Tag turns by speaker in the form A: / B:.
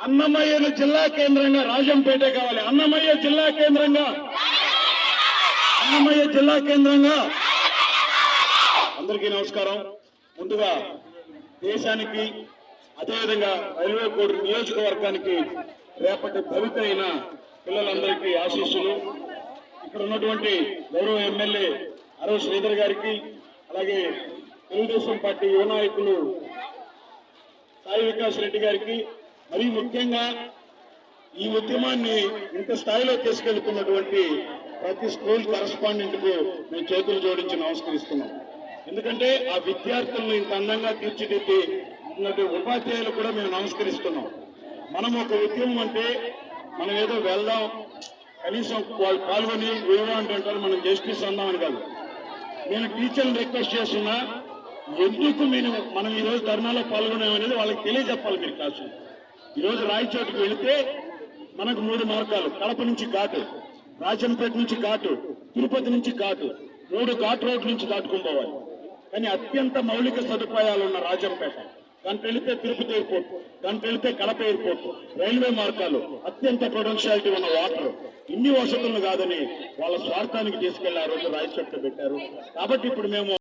A: అన్నమయ్యను జిల్లా కేంద్రంగా రాజంపేట కావాలి. అన్నమయ్య జిల్లా కేంద్రంగా అందరికీ నమస్కారం. ముందుగా దేశానికి అదేవిధంగా రైల్వే కోడ్ నియోజకవర్గానికి రేపటి భవిత అయిన పిల్లలందరికీ ఆశీస్సులు. ఇక్కడ ఉన్నటువంటి గౌరవ ఎమ్మెల్యే అరవ శ్రీధర్ గారికి, అలాగే తెలుగుదేశం పార్టీ యువ నాయకులు సాయి వికాస్ రెడ్డి గారికి, మరీ ముఖ్యంగా ఈ ఉద్యమాన్ని ఇంత స్థాయిలో తీసుకెళ్తున్నటువంటి ప్రతి స్కూల్ కరెస్పాండెంట్ కు మేము చేతులు జోడించి నమస్కరిస్తున్నాం. ఎందుకంటే ఆ విద్యార్థులను ఇంత అందంగా తీర్చిదిద్ది ఉపాధ్యాయులు కూడా మేము నమస్కరిస్తున్నాం. మనం ఒక ఉద్యమం అంటే మనం ఏదో వెళ్దాం, కనీసం వాళ్ళు పాల్గొని ఏమో అంటుంటారు, మనం జస్టిస్ అందామని కాదు. నేను టీచర్ని రిక్వెస్ట్ చేస్తున్నా, ఎందుకు మనం ఈరోజు ధర్నాలో పాల్గొనామనేది వాళ్ళకి తెలియజెప్పాలి. మీరు క్లాసు ఈరోజు రాయచోటుకు వెళితే మనకు 3 మార్గాలు: కడప నుంచి ఘాటు, రాజంపేట నుంచి ఘాటు, తిరుపతి నుంచి ఘాటు, 3 ఘాట్ రోడ్ల నుంచి దాటుకుని పోవాలి. కానీ అత్యంత మౌలిక సదుపాయాలు ఉన్న రాజంపేట, దాంట్లో వెళితే తిరుపతి ఎయిర్పోర్ట్, దాంట్లో వెళితే కడప ఎయిర్పోర్ట్, రైల్వే మార్గాలు, అత్యంత పొటెన్షియాలిటీ ఉన్న వాటర్, ఇన్ని వసతులు కాదని వాళ్ళ స్వార్థానికి తీసుకెళ్లి ఆ రోజు రాయచోట్టు పెట్టారు. కాబట్టి ఇప్పుడు మేము